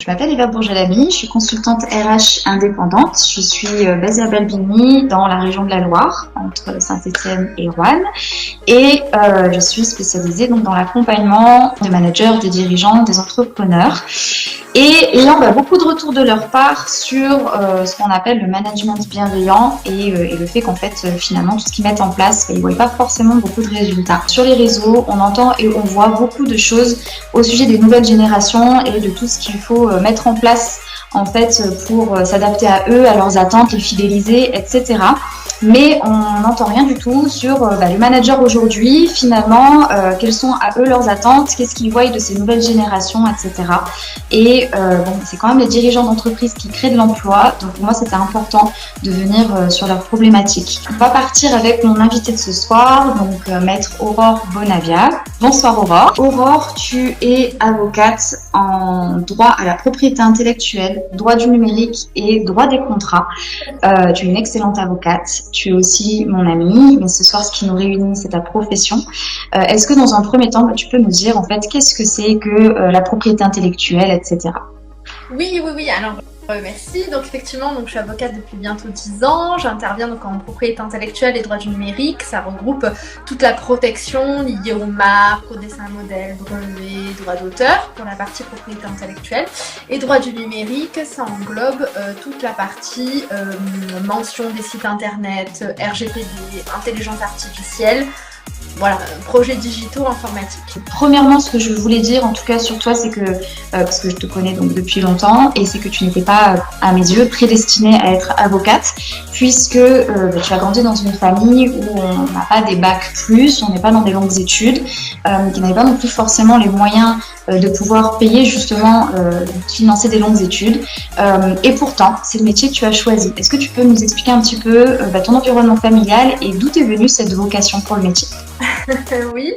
Je m'appelle Eva Bourgelamy, je suis consultante RH indépendante. Je suis basée à Balbigny, dans la région de la Loire, entre Saint-Étienne et Roanne. Et je suis spécialisée donc, dans l'accompagnement des managers, des dirigeants, des entrepreneurs. Et ayant beaucoup de retours de leur part sur ce qu'on appelle le management bienveillant et le fait qu'en fait, finalement, tout ce qu'ils mettent en place, ils ne voient pas forcément beaucoup de résultats. Sur les réseaux, on entend et on voit beaucoup de choses au sujet des nouvelles générations et de tout ce qu'il faut mettre en place en fait pour s'adapter à eux, à leurs attentes, les fidéliser, etc. Mais on n'entend rien du tout sur les managers aujourd'hui, finalement, quelles sont à eux leurs attentes, qu'est-ce qu'ils voient de ces nouvelles générations, etc. Et c'est quand même les dirigeants d'entreprise qui créent de l'emploi, donc pour moi c'était important de venir sur leurs problématiques. On va partir avec mon invité de ce soir, donc maître Aurore Bonavia. Bonsoir Aurore. Aurore, tu es avocate en droit à la propriété intellectuelle, droit du numérique et droit des contrats. Tu es une excellente avocate. Tu es aussi mon amie, mais ce soir, ce qui nous réunit, c'est ta profession. Est-ce que dans un premier temps, tu peux nous dire en fait qu'est-ce que c'est que la propriété intellectuelle, etc. Oui. Alors, merci. Donc, effectivement, je suis avocate depuis bientôt 10 ans. J'interviens donc en propriété intellectuelle et droit du numérique. Ça regroupe toute la protection liée aux marques, aux dessins modèles, brevets, droits d'auteur pour la partie propriété intellectuelle. Et droit du numérique, ça englobe toute la partie mention des sites internet, RGPD, intelligence artificielle. Voilà, projets digitaux informatiques. Premièrement, ce que je voulais dire, en tout cas sur toi, c'est que, parce que je te connais donc depuis longtemps, et c'est que tu n'étais pas, à mes yeux, prédestinée à être avocate, puisque tu as grandi dans une famille où on n'a pas des bacs plus, on n'est pas dans des longues études, qui n'avait pas non plus forcément les moyens de pouvoir payer justement, financer des longues études. Et pourtant, c'est le métier que tu as choisi. Est-ce que tu peux nous expliquer un petit peu ton environnement familial et d'où est venue cette vocation pour le métier? Oui,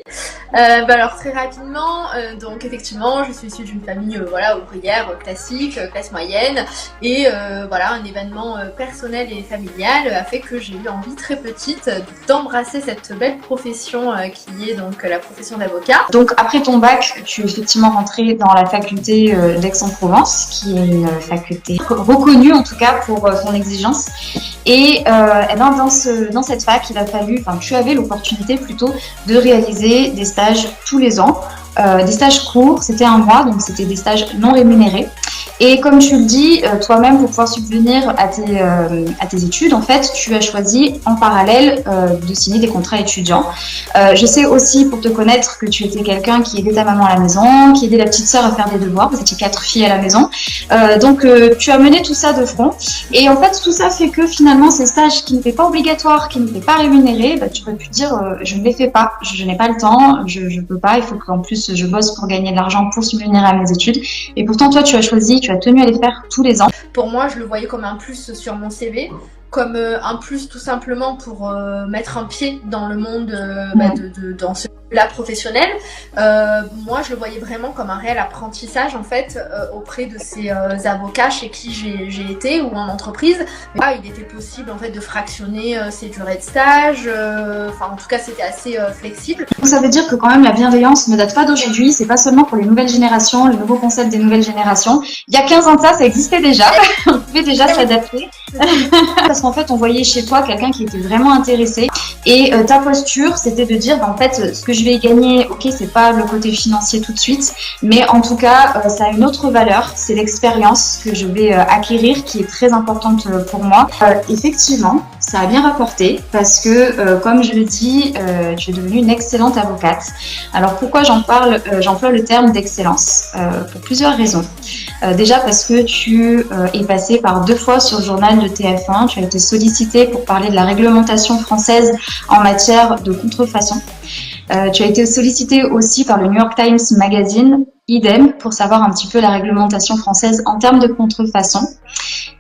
alors très rapidement, donc effectivement je suis issue d'une famille ouvrière classique, classe moyenne, et un événement personnel et familial a fait que j'ai eu envie très petite d'embrasser cette belle profession qui est donc la profession d'avocat. Donc après ton bac, tu es effectivement rentrée dans la faculté d'Aix-en-Provence, qui est une faculté reconnue en tout cas pour son exigence. Et dans cette fac, tu avais l'opportunité plutôt de réaliser des stages tous les ans, des stages courts, c'était 1 mois, donc c'était des stages non rémunérés. Et comme tu le dis, toi-même, pour pouvoir subvenir à tes études, en fait, tu as choisi en parallèle de signer des contrats étudiants. Je sais aussi, pour te connaître, que tu étais quelqu'un qui aidait ta maman à la maison, qui aidait la petite sœur à faire des devoirs. Vous étiez 4 filles à la maison. Donc, tu as mené tout ça de front. Et en fait, tout ça fait que finalement, ces stages qui n'étaient pas obligatoires, qui n'étaient pas rémunérés, tu aurais pu te dire, je ne les fais pas, je n'ai pas le temps, je ne peux pas, il faut qu'en plus je bosse pour gagner de l'argent pour subvenir à mes études. Et pourtant, toi, tu as tenu à les faire tous les ans. Pour moi, je le voyais comme un plus sur mon CV, comme un plus tout simplement pour mettre un pied dans le monde dans ce là professionnel. Moi, je le voyais vraiment comme un réel apprentissage en fait auprès de ces avocats chez qui j'ai été ou en entreprise. Mais il était possible en fait de fractionner ces durées de stage. En tout cas, c'était assez flexible. Donc ça veut dire que quand même la bienveillance ne date pas d'aujourd'hui. C'est pas seulement pour les nouvelles générations, le nouveau concept des nouvelles générations. Il y a 15 ans de ça existait déjà. On pouvait déjà s'adapter. Parce qu'en fait, on voyait chez toi quelqu'un qui était vraiment intéressé. Et ta posture, c'était de dire, en fait, ce que je vais gagner, ok, c'est pas le côté financier tout de suite, mais en tout cas, ça a une autre valeur, c'est l'expérience que je vais acquérir, qui est très importante pour moi. Effectivement, ça a bien rapporté, parce que, comme je le dis, tu es devenue une excellente avocate. Alors pourquoi j'en parle, j'emploie le terme d'excellence, pour plusieurs raisons. Déjà parce que tu es passée par 2 fois sur le journal de TF1, tu as été sollicitée pour parler de la réglementation française en matière de contrefaçon. Tu as été sollicitée aussi par le New York Times Magazine, idem, pour savoir un petit peu la réglementation française en termes de contrefaçon.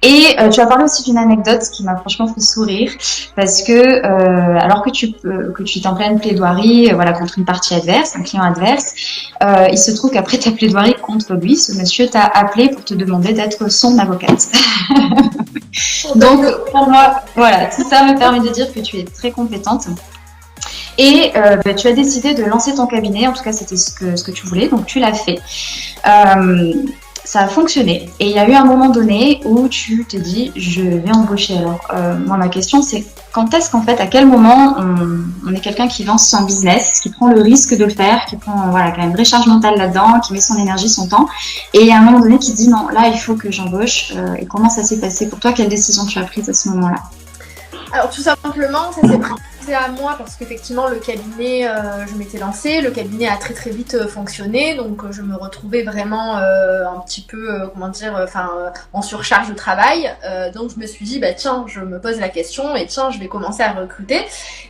Et tu as parlé aussi d'une anecdote qui m'a franchement fait sourire, parce que alors que tu es en pleine plaidoirie contre une partie adverse, un client adverse, il se trouve qu'après ta plaidoirie contre lui, ce monsieur t'a appelé pour te demander d'être son avocate. Donc pour moi, tout ça me permet de dire que tu es très compétente. Et tu as décidé de lancer ton cabinet, en tout cas c'était ce que tu voulais, donc tu l'as fait. ça a fonctionné. Et il y a eu un moment donné où tu te dis, je vais embaucher. Alors, moi, ma question, c'est quand est-ce qu'en fait, à quel moment on est quelqu'un qui lance son business, qui prend le risque de le faire, qui prend, voilà, qui a une vraie charge mentale là-dedans, qui met son énergie, son temps, et à un moment donné qui se dit, non, là, il faut que j'embauche. Et comment ça s'est passé pour toi? Quelle décision tu as prise à ce moment-là? Alors tout simplement, ça s'est présenté à moi parce qu'effectivement le cabinet, je m'étais lancée, le cabinet a très très vite fonctionné, donc je me retrouvais vraiment un petit peu, en surcharge de travail. Donc je me suis dit, bah tiens, je me pose la question et tiens, je vais commencer à recruter.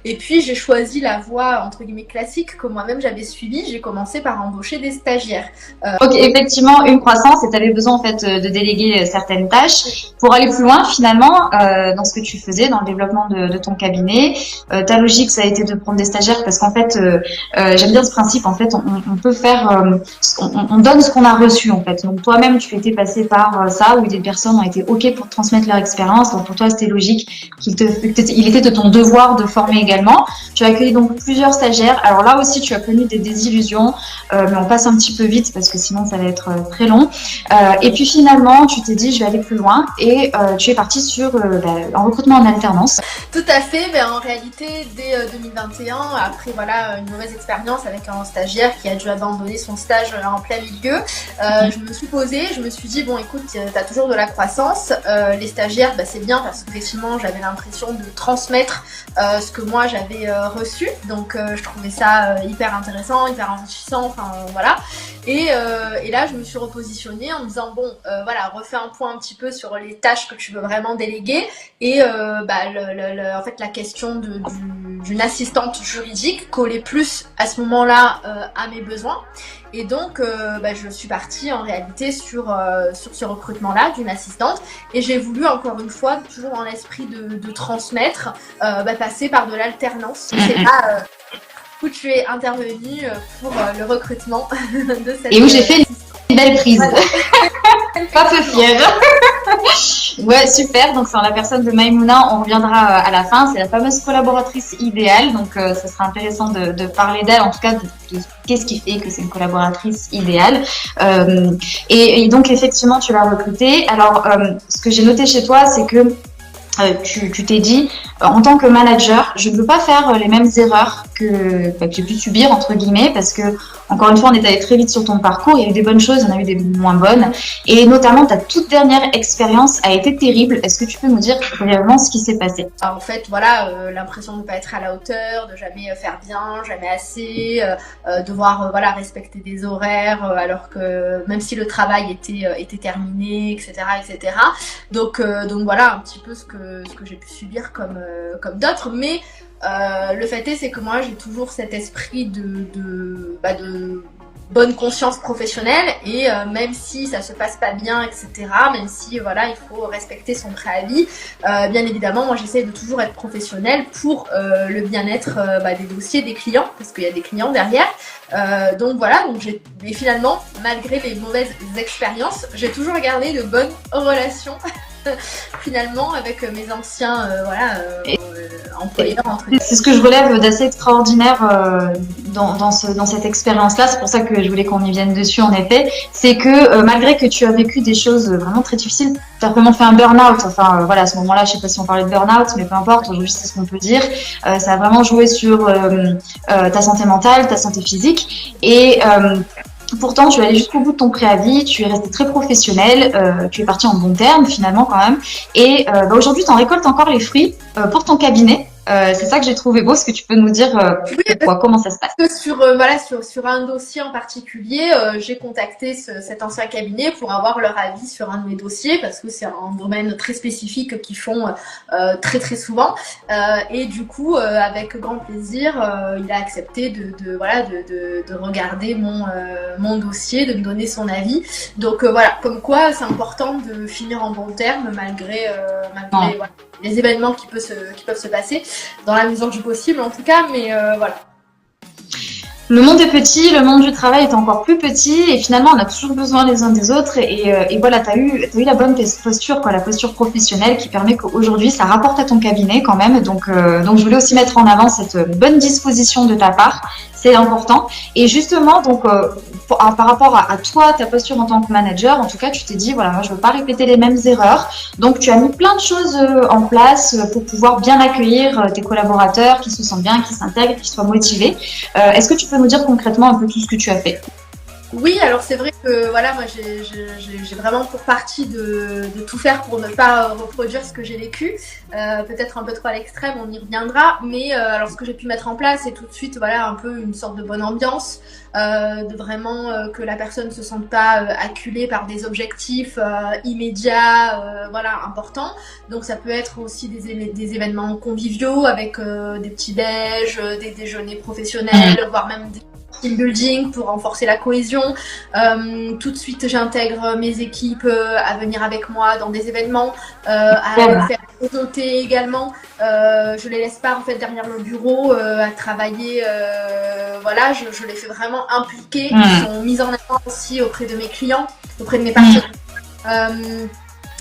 Et puis j'ai choisi la voie entre guillemets classique que moi-même j'avais suivie. J'ai commencé par embaucher des stagiaires. Donc effectivement, une croissance et tu avais besoin en fait de déléguer certaines tâches pour aller plus loin finalement dans ce que tu faisais, dans le développement de ton cabinet. Ta logique, ça a été de prendre des stagiaires parce qu'en fait, j'aime bien ce principe. En fait, on peut faire, on donne ce qu'on a reçu en fait. Donc toi-même, tu étais passé par ça où des personnes ont été ok pour te transmettre leur expérience. Donc pour toi, c'était logique il était de ton devoir de former également. Tu as accueilli donc plusieurs stagiaires. Alors là aussi, tu as connu des désillusions, mais on passe un petit peu vite parce que sinon ça va être très long. Et puis finalement, tu t'es dit, je vais aller plus loin et tu es parti sur un recrutement en alternance. Tout à fait, mais en réalité, dès 2021, après voilà une mauvaise expérience avec un stagiaire qui a dû abandonner son stage en plein milieu, je me suis posée, je me suis dit, bon écoute, tu as toujours de la croissance, les stagiaires, bah, c'est bien parce qu'effectivement, j'avais l'impression de transmettre ce que moi j'avais reçu, donc je trouvais ça hyper intéressant, hyper enrichissant, enfin voilà. Et là, je me suis repositionnée en me disant, bon, voilà, refais un point un petit peu sur les tâches que tu veux vraiment déléguer et en fait, la question d'une assistante juridique collait plus à ce moment-là à mes besoins. Et donc, je suis partie en réalité sur ce recrutement-là d'une assistante. Et j'ai voulu, encore une fois, toujours dans l'esprit de transmettre, passer par de l'alternance. C'est là où tu es intervenue pour le recrutement de cette... Et où j'ai fait une belle prise. Voilà. Pas peu fière. Ouais, super. Donc, c'est la personne de Maïmouna. On reviendra à la fin. C'est la fameuse collaboratrice idéale. Donc, ça sera intéressant de parler d'elle, en tout cas, de qu'est-ce qui fait que c'est une collaboratrice idéale. Et donc, effectivement, tu l'as recrutée. Alors, ce que j'ai noté chez toi, c'est que tu t'es dit, en tant que manager, je ne veux pas faire les mêmes erreurs que j'ai pu subir, entre guillemets, parce que, encore une fois, on est allé très vite sur ton parcours, il y a eu des bonnes choses, il y en a eu des moins bonnes, et notamment ta toute dernière expérience a été terrible. Est-ce que tu peux nous dire brièvement ce qui s'est passé? En fait, voilà, l'impression de ne pas être à la hauteur, de jamais faire bien, jamais assez, devoir respecter des horaires, alors que même si le travail était terminé, etc., etc. Donc voilà un petit peu ce que j'ai pu subir comme d'autres, mais le fait c'est que moi j'ai toujours cet esprit de bonne conscience professionnelle et même si ça se passe pas bien, etc., même si voilà il faut respecter son préavis, bien évidemment moi j'essaie de toujours être professionnelle pour le bien-être des dossiers des clients, parce qu'il y a des clients derrière. Donc voilà, et finalement malgré les mauvaises expériences, j'ai toujours gardé de bonnes relations finalement avec mes anciens employeurs. C'est ce que je relève d'assez extraordinaire dans cette expérience-là. C'est pour ça que je voulais qu'on y vienne dessus en effet. C'est que malgré que tu as vécu des choses vraiment très difficiles, tu as vraiment fait un burn-out. Enfin à ce moment-là, je sais pas si on parlait de burn-out, mais peu importe, aujourd'hui c'est ce qu'on peut dire. Ça a vraiment joué sur ta santé mentale, ta santé physique et pourtant, tu es allé jusqu'au bout de ton préavis, tu es resté très professionnel, tu es parti en bon terme finalement quand même. Et aujourd'hui, tu en récoltes encore les fruits pour ton cabinet. C'est ça que j'ai trouvé beau. Est-ce que tu peux nous dire comment ça se passe? Sur un dossier en particulier, j'ai contacté cet ancien cabinet pour avoir leur avis sur un de mes dossiers parce que c'est un domaine très spécifique qu'ils font très très souvent. Et du coup, avec grand plaisir, il a accepté de regarder mon dossier, de me donner son avis. Donc voilà, comme quoi c'est important de finir en bon terme malgré les événements qui peuvent se passer, dans la mesure du possible en tout cas, mais voilà. Le monde est petit, le monde du travail est encore plus petit et finalement on a toujours besoin les uns des autres et voilà, t'as eu la bonne posture, la posture professionnelle qui permet qu'aujourd'hui ça rapporte à ton cabinet quand même, donc je voulais aussi mettre en avant cette bonne disposition de ta part. c'est important. Et justement, donc, par rapport à toi, ta posture en tant que manager, en tout cas, tu t'es dit, voilà, moi, je veux pas répéter les mêmes erreurs. Donc, tu as mis plein de choses en place pour pouvoir bien accueillir tes collaborateurs, qui se sentent bien, qui s'intègrent, qui soient motivés. Est-ce que tu peux nous dire concrètement un peu tout ce que tu as fait? Oui, alors c'est vrai que voilà, moi j'ai vraiment pour partie de tout faire pour ne pas reproduire ce que j'ai vécu. Peut-être un peu trop à l'extrême, on y reviendra. Mais alors ce que j'ai pu mettre en place, c'est tout de suite voilà un peu une sorte de bonne ambiance, de vraiment que la personne ne se sente pas acculée par des objectifs immédiats, voilà importants. Donc ça peut être aussi des événements conviviaux avec des petits déj, des déjeuners professionnels, voire même des team building pour renforcer la cohésion. Tout de suite, j'intègre mes équipes à venir avec moi dans des événements, à faire noter également. Je les laisse pas en fait derrière le bureau à travailler. Voilà, je les fais vraiment impliquer. Ils sont mis en avant aussi auprès de mes clients, auprès de mes partenaires.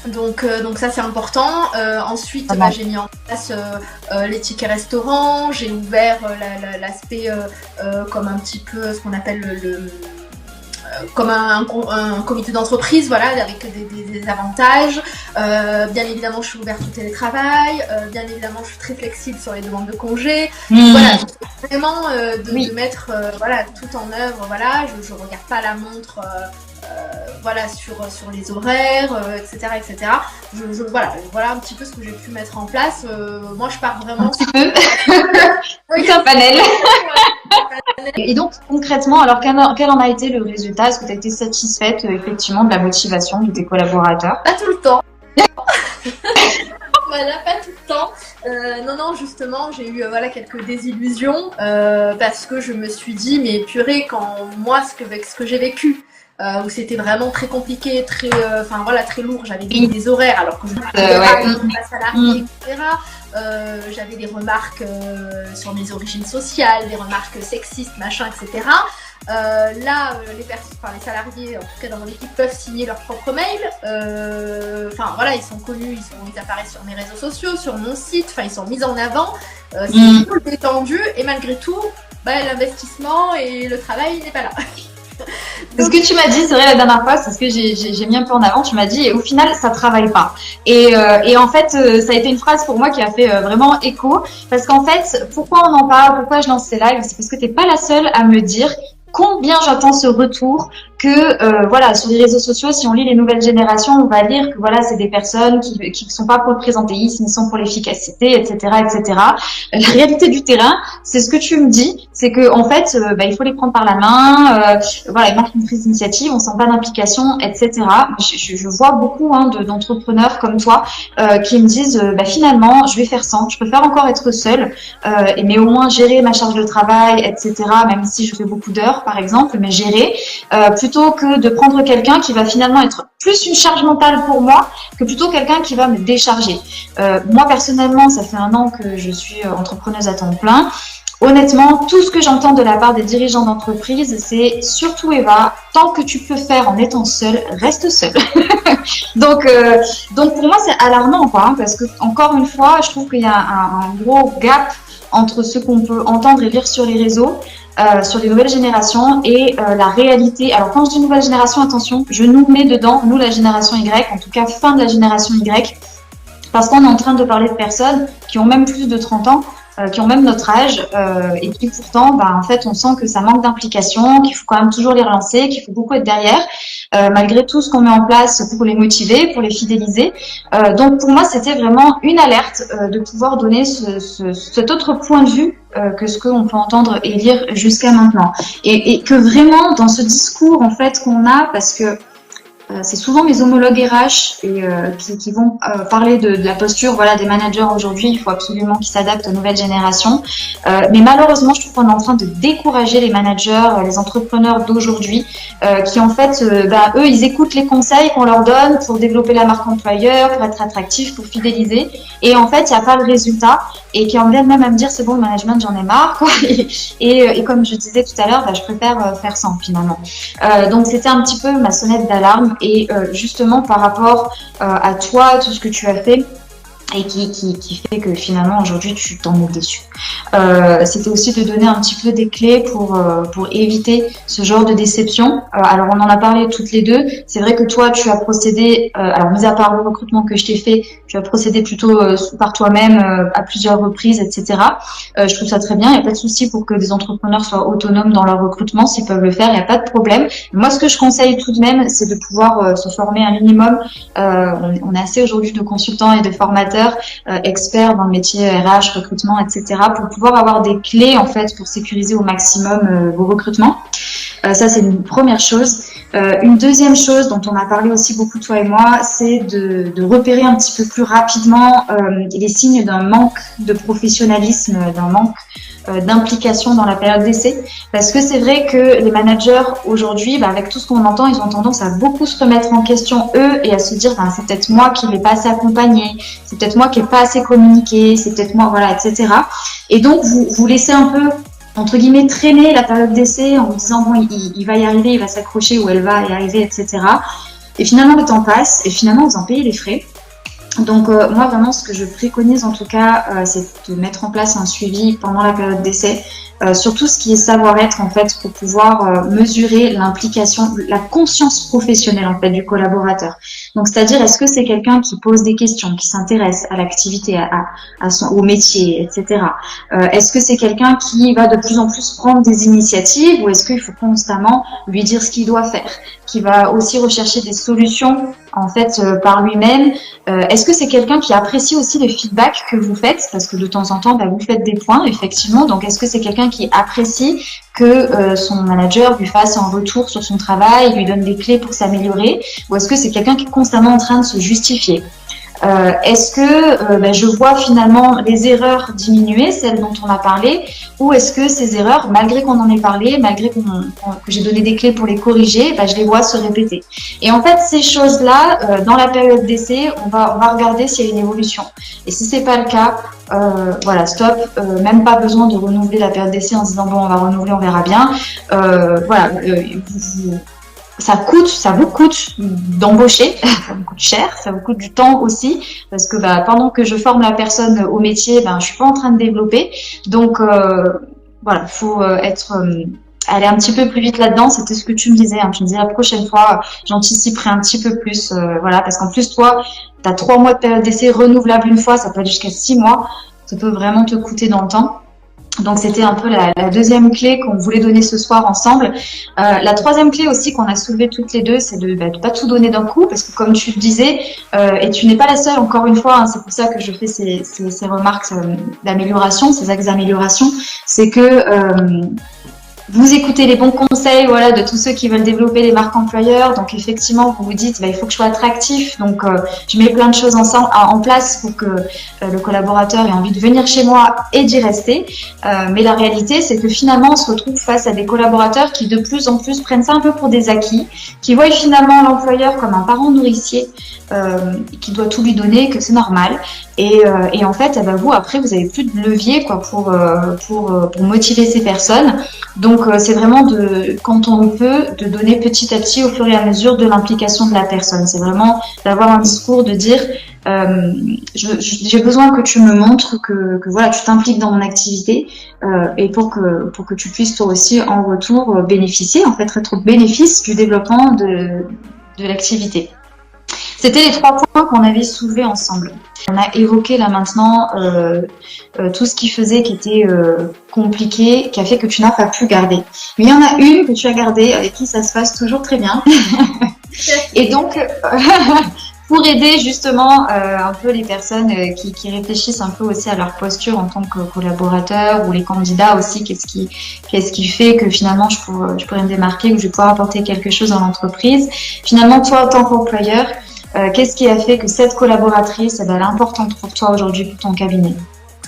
Donc ça c'est important. Ensuite j'ai mis en place les tickets restaurants, j'ai ouvert l'aspect comme un petit peu ce qu'on appelle comme un comité d'entreprise, voilà, avec des avantages. Bien évidemment, je suis ouverte au télétravail. Bien évidemment, je suis très flexible sur les demandes de congés. Voilà, vraiment de mettre voilà tout en œuvre. Voilà, je regarde pas la montre. Voilà sur les horaires, etc. Voilà un petit peu ce que j'ai pu mettre en place. Moi, je pars vraiment. Un petit peu. Oui, un panel. Et donc, concrètement, alors quel en a été le résultat? Est-ce que tu as été satisfaite, effectivement, de la motivation de tes collaborateurs? Pas tout le temps. Voilà, pas tout le temps. Non, justement, j'ai eu voilà quelques désillusions parce que je me suis dit, mais purée, quand moi, ce que j'ai vécu, où c'était vraiment très compliqué, très, très lourd. J'avais des horaires alors que je n'étais pas salariée, etc. J'avais des remarques sur mes origines sociales, des remarques sexistes, machin, etc. Là, les salariés, en tout cas dans mon équipe, peuvent signer leur propre mail. Ils sont connus, ils apparaissent sur mes réseaux sociaux, sur mon site, ils sont mis en avant. C'est tout détendu et malgré tout, l'investissement et le travail n'est pas là. C'est ce que tu m'as dit, c'est vrai, la dernière fois, c'est ce que j'ai mis un peu en avant. Tu m'as dit, et au final, ça travaille pas. Et en fait, ça a été une phrase pour moi qui a fait vraiment écho. Parce qu'en fait, pourquoi on en parle, pourquoi je lance ces lives, c'est parce que t'es pas la seule à me dire combien j'attends ce retour que voilà, sur les réseaux sociaux, si on lit les nouvelles générations, on va dire que voilà, c'est des personnes qui sont pas pour le présentéisme, ils sont pour l'efficacité, etc., etc. La réalité du terrain, c'est ce que tu me dis, c'est que en fait, il faut les prendre par la main, voilà, ils marquent une prise d'initiative, on sent pas d'implication, etc. Je vois beaucoup d'entrepreneurs comme toi qui me disent, finalement, je vais faire sans, je préfère encore être seule, mais au moins gérer ma charge de travail, etc. Même si je fais beaucoup d'heures, par exemple, mais gérer plutôt que de prendre quelqu'un qui va finalement être plus une charge mentale pour moi que plutôt quelqu'un qui va me décharger. Moi, personnellement, ça fait 1 an que je suis entrepreneuse à temps plein. Honnêtement, tout ce que j'entends de la part des dirigeants d'entreprise, c'est surtout Eva, tant que tu peux faire en étant seule, reste seule. donc pour moi, c'est alarmant, quoi, parce que encore une fois, je trouve qu'il y a un gros gap entre ce qu'on peut entendre et lire sur les réseaux, sur les nouvelles générations et la réalité. Alors quand je dis nouvelle génération, attention, je nous mets dedans, nous la génération Y, en tout cas fin de la génération Y, parce qu'on est en train de parler de personnes qui ont même plus de 30 ans, qui ont même notre âge et qui pourtant, en fait, on sent que ça manque d'implication, qu'il faut quand même toujours les relancer, qu'il faut beaucoup être derrière, malgré tout ce qu'on met en place pour les motiver, pour les fidéliser. Donc pour moi, c'était vraiment une alerte de pouvoir donner cet autre point de vue que ce qu'on peut entendre et lire jusqu'à maintenant. Et que vraiment, dans ce discours en fait qu'on a, parce que c'est souvent mes homologues RH qui vont parler de la posture des managers aujourd'hui. Il faut absolument qu'ils s'adaptent aux nouvelles générations. Mais malheureusement, je trouve qu'on est en train de décourager les managers, les entrepreneurs d'aujourd'hui qui en fait, eux, ils écoutent les conseils qu'on leur donne pour développer la marque employeur, pour être attractif, pour fidéliser. Et en fait, il n'y a pas le résultat et qui en viennent même à me dire c'est bon, le management, j'en ai marre, quoi. Et comme je disais tout à l'heure, je préfère faire sans finalement. Donc c'était un petit peu ma sonnette d'alarme. Et justement par rapport à toi, tout ce que tu as fait, et qui fait que finalement aujourd'hui tu t'en es déçu. C'était aussi de donner un petit peu des clés pour éviter ce genre de déception. Alors on en a parlé toutes les deux. C'est vrai que toi tu as procédé, alors mis à part le recrutement que je t'ai fait, tu as procédé plutôt par toi-même à plusieurs reprises, etc. Je trouve ça très bien. Il n'y a pas de souci pour que des entrepreneurs soient autonomes dans leur recrutement, s'ils peuvent le faire, il n'y a pas de problème. Moi ce que je conseille tout de même, c'est de pouvoir se former un minimum. On a assez aujourd'hui de consultants et de formateurs experts dans le métier RH, recrutement, etc. pour pouvoir avoir des clés en fait pour sécuriser au maximum vos recrutements. Ça c'est une première chose. Une deuxième chose dont on a parlé aussi beaucoup toi et moi, c'est de repérer un petit peu plus rapidement les signes d'un manque de professionnalisme, d'un manque d'implication dans la période d'essai, parce que c'est vrai que les managers aujourd'hui, avec tout ce qu'on entend, ils ont tendance à beaucoup se remettre en question eux et à se dire c'est peut-être moi qui l'ai pas assez accompagné, c'est peut-être moi qui n'ai pas assez communiqué, c'est peut-être moi, voilà, etc. Et donc vous laissez un peu entre guillemets traîner la période d'essai en vous disant bon il va y arriver, il va s'accrocher ou elle va y arriver, etc. Et finalement le temps passe et finalement vous en payez les frais. Donc moi vraiment ce que je préconise en tout cas c'est de mettre en place un suivi pendant la période d'essai sur tout ce qui est savoir-être en fait pour pouvoir mesurer l'implication, la conscience professionnelle en fait du collaborateur. Donc c'est-à-dire est-ce que c'est quelqu'un qui pose des questions, qui s'intéresse à l'activité, au métier, etc. Est-ce que c'est quelqu'un qui va de plus en plus prendre des initiatives ou est-ce qu'il faut constamment lui dire ce qu'il doit faire, qui va aussi rechercher des solutions en fait par lui-même. Est-ce que c'est quelqu'un qui apprécie aussi les feedbacks que vous faites parce que de temps en temps vous faites des points effectivement, donc est-ce que c'est quelqu'un qui apprécie que son manager lui fasse un retour sur son travail, lui donne des clés pour s'améliorer, ou est-ce que c'est quelqu'un qui est constamment en train de se justifier? Est-ce que je vois finalement les erreurs diminuer, celles dont on a parlé, ou est-ce que ces erreurs, malgré qu'on en ait parlé, malgré que j'ai donné des clés pour les corriger, je les vois se répéter. Et en fait, ces choses-là, dans la période d'essai, on va regarder s'il y a une évolution. Et si c'est pas le cas, voilà, stop, même pas besoin de renouveler la période d'essai en se disant bon, on va renouveler, on verra bien. Voilà, ça vous coûte d'embaucher, ça vous coûte cher, ça vous coûte du temps aussi, parce que pendant que je forme la personne au métier, je suis pas en train de développer. Donc voilà, faut aller un petit peu plus vite là-dedans. C'était ce que tu me disais. Tu me disais la prochaine fois, j'anticiperai un petit peu plus, voilà, parce qu'en plus toi, t'as 3 mois de période d'essai renouvelable une fois, ça peut aller jusqu'à 6 mois. Ça peut vraiment te coûter dans le temps. Donc c'était un peu la deuxième clé qu'on voulait donner ce soir ensemble. La troisième clé aussi qu'on a soulevée toutes les deux, c'est de pas tout donner d'un coup, parce que comme tu le disais, et tu n'es pas la seule, encore une fois, c'est pour ça que je fais ces remarques d'amélioration, ces axes d'amélioration, c'est que vous écoutez les bons conseils, voilà, de tous ceux qui veulent développer les marques employeurs. Donc effectivement, vous vous dites, il faut que je sois attractif. Donc je mets plein de choses en place pour que le collaborateur ait envie de venir chez moi et d'y rester. Mais la réalité, c'est que finalement, on se retrouve face à des collaborateurs qui de plus en plus prennent ça un peu pour des acquis, qui voient finalement l'employeur comme un parent nourricier, qui doit tout lui donner, que c'est normal. Et en fait, vous après, vous avez plus de levier pour motiver ces personnes. Donc c'est vraiment quand on peut, de donner petit à petit au fur et à mesure de l'implication de la personne. C'est vraiment d'avoir un discours de dire j'ai besoin que tu me montres que voilà, tu t'impliques dans mon activité et pour que tu puisses toi aussi en retour bénéficier, en fait être au bénéfice du développement de l'activité. C'était les 3 points qu'on avait soulevés ensemble. On a évoqué là maintenant tout ce qui faisait qui était compliqué, qui a fait que tu n'as pas pu garder. Mais il y en a une que tu as gardée, avec qui ça se passe toujours très bien. Et donc, pour aider justement un peu les personnes qui réfléchissent un peu aussi à leur posture en tant que collaborateur, ou les candidats aussi, qu'est-ce qui fait que finalement je pourrais me démarquer, ou je vais pouvoir apporter quelque chose dans l'entreprise. Finalement, toi en tant qu'employeur, qu'est-ce qui a fait que cette collaboratrice, elle est importante pour toi aujourd'hui, pour ton cabinet,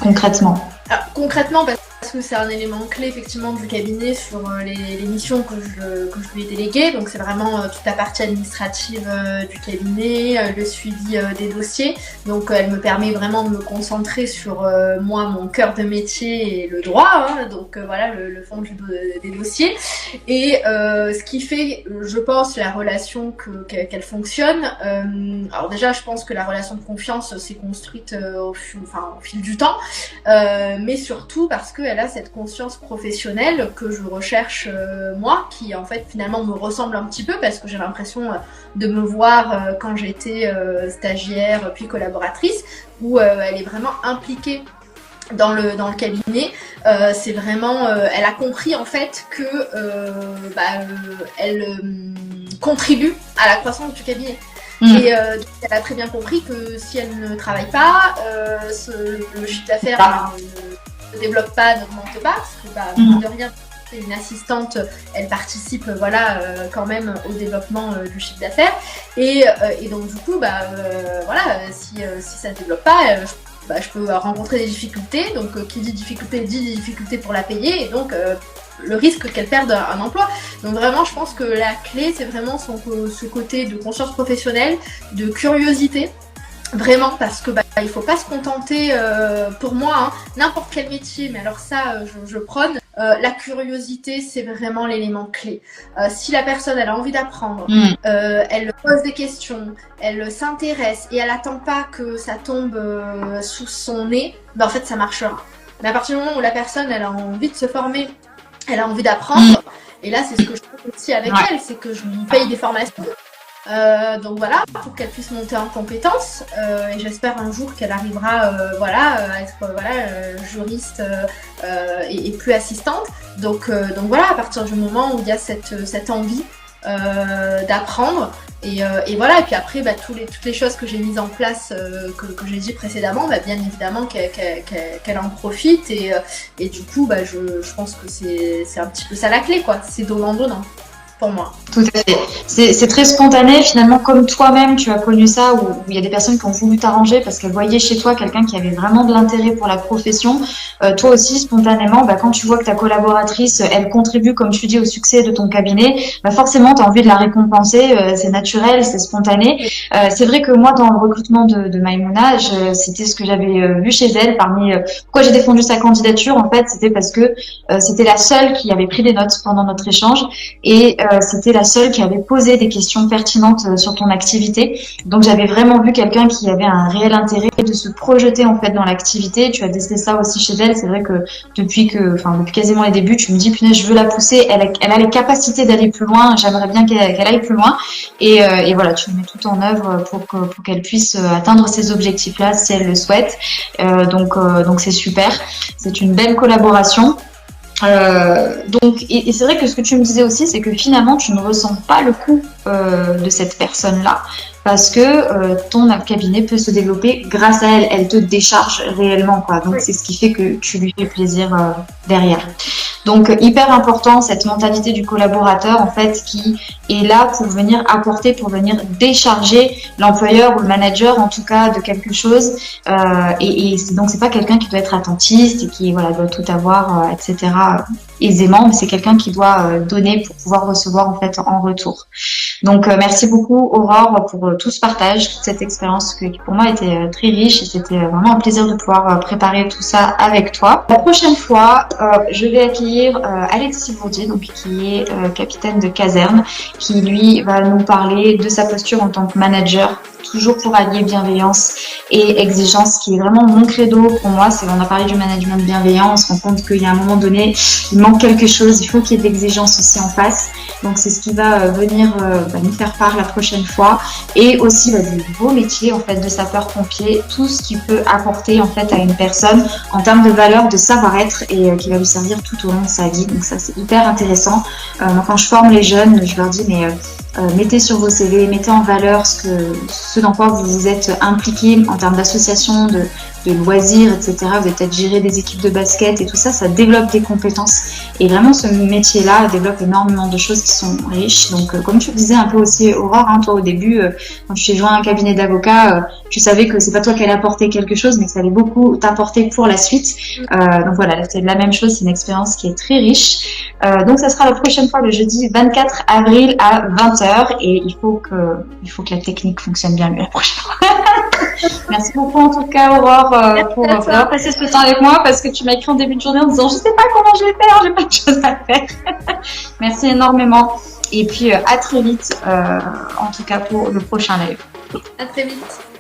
concrètement? Alors, concrètement, parce que c'est un élément clé effectivement du cabinet sur les missions que je lui ai déléguées. Donc c'est vraiment toute la partie administrative du cabinet, le suivi des dossiers. Donc elle me permet vraiment de me concentrer sur moi, mon cœur de métier et le droit. Donc voilà, le fond des dossiers. Et ce qui fait, je pense, la relation qu'elle fonctionne. Alors déjà, je pense que la relation de confiance s'est construite au fil du temps. Mais surtout parce qu'elle a cette conscience professionnelle que je recherche moi, qui en fait finalement me ressemble un petit peu parce que j'ai l'impression de me voir quand j'étais stagiaire puis collaboratrice, où elle est vraiment impliquée dans le cabinet. C'est vraiment, elle a compris en fait que elle contribue à la croissance du cabinet. Et elle a très bien compris que si elle ne travaille pas, le chiffre d'affaires ne développe pas, n'augmente pas, parce que mine de rien, c'est une assistante, elle participe quand même au développement du chiffre d'affaires. Et donc du coup, si ça ne développe pas, je peux rencontrer des difficultés. Donc qui dit difficulté dit des difficultés pour la payer. Et donc le risque qu'elle perde un emploi. Donc vraiment, je pense que la clé, c'est vraiment ce côté de conscience professionnelle, de curiosité. Vraiment, parce que il faut pas se contenter, pour moi, n'importe quel métier, mais alors ça, je prône. La curiosité, c'est vraiment l'élément clé. Si la personne, elle a envie d'apprendre, elle pose des questions, elle s'intéresse et elle attend pas que ça tombe sous son nez, en fait, ça marchera. Mais à partir du moment où la personne, elle a envie de se former, elle a envie d'apprendre, et là, c'est ce que je fais aussi avec elle, c'est que je lui paye des formations. Donc voilà, pour qu'elle puisse monter en compétences, et j'espère un jour qu'elle arrivera à être juriste et plus assistante. Donc voilà, à partir du moment où il y a cette envie d'apprendre, et puis après toutes les choses que j'ai mises en place, que j'ai dit précédemment, bien évidemment qu'elle en profite, et du coup je pense que c'est un petit peu ça la clé, quoi, c'est donnant pour moi. Tout à fait. C'est très spontané, finalement, comme toi-même, tu as connu ça, où il y a des personnes qui ont voulu t'arranger parce qu'elles voyaient chez toi quelqu'un qui avait vraiment de l'intérêt pour la profession. Toi aussi, spontanément, quand tu vois que ta collaboratrice, elle contribue, comme tu dis, au succès de ton cabinet, forcément, tu as envie de la récompenser. C'est naturel, c'est spontané. C'est vrai que moi, dans le recrutement de Maïmouna, c'était ce que j'avais vu chez elle. Pourquoi j'ai défendu sa candidature, en fait, c'était parce que c'était la seule qui avait pris des notes pendant notre échange, et c'était la seule qui avait posé des questions pertinentes sur ton activité. Donc j'avais vraiment vu quelqu'un qui avait un réel intérêt de se projeter en fait dans l'activité. Tu as testé ça aussi chez elle. C'est vrai que depuis quasiment les débuts, tu me dis punaise, je veux la pousser. Elle a les capacités d'aller plus loin. J'aimerais bien qu'elle aille plus loin. Et voilà, tu mets tout en œuvre pour qu'elle puisse atteindre ces objectifs-là si elle le souhaite. Donc c'est super. C'est une belle collaboration. Et c'est vrai que ce que tu me disais aussi, c'est que finalement tu ne ressens pas le coût de cette personne-là, parce que ton cabinet peut se développer grâce à elle. Elle te décharge réellement, quoi. Donc c'est ce qui fait que tu lui fais plaisir derrière. Donc hyper important, cette mentalité du collaborateur en fait, qui est là pour venir apporter, pour venir décharger l'employeur ou le manager en tout cas de quelque chose. Donc c'est pas quelqu'un qui doit être attentiste et qui doit tout avoir, etc. aisément, mais c'est quelqu'un qui doit donner pour pouvoir recevoir en fait en retour. Donc merci beaucoup Aurore pour tout ce partage, toute cette expérience qui pour moi était très riche, et c'était vraiment un plaisir de pouvoir préparer tout ça avec toi. La prochaine fois, je vais accueillir Alexis Bourdier, donc qui est capitaine de caserne, qui lui va nous parler de sa posture en tant que manager, toujours pour allier bienveillance et exigence, qui est vraiment mon credo pour moi. On a parlé du management bienveillant, on se rend compte qu'il y a un moment donné, il manque quelque chose, il faut qu'il y ait de l'exigence aussi en face. Donc c'est ce qui va venir nous faire part la prochaine fois, et aussi du beau métier en fait de sapeur-pompier, tout ce qu'il peut apporter en fait à une personne en termes de valeur, de savoir-être, et qui va lui servir tout au long de sa vie. Donc ça c'est hyper intéressant. Moi quand je forme les jeunes, je leur dis mettez sur vos CV, mettez en valeur ce dans quoi vous vous êtes impliqué en termes d'association, de loisirs, etc. Vous avez peut-être géré des équipes de basket et tout ça, ça développe des compétences. Et vraiment, ce métier-là développe énormément de choses qui sont riches. Donc, comme tu le disais un peu aussi, Aurore, hein, toi au début, quand tu t'es joint à un cabinet d'avocats, tu savais que c'est pas toi qui allais apporter quelque chose, mais que ça allait beaucoup t'apporter pour la suite. Donc voilà, c'est la même chose, c'est une expérience qui est très riche. Donc ça sera la prochaine fois le jeudi 24 avril à 20h et il faut que la technique fonctionne bien la prochaine fois. Merci beaucoup en tout cas Aurore pour avoir passé ce temps avec moi parce que tu m'as écrit en début de journée en disant je sais pas comment je vais faire, j'ai pas de choses à faire. Merci énormément et puis à très vite en tout cas pour le prochain live. À très vite.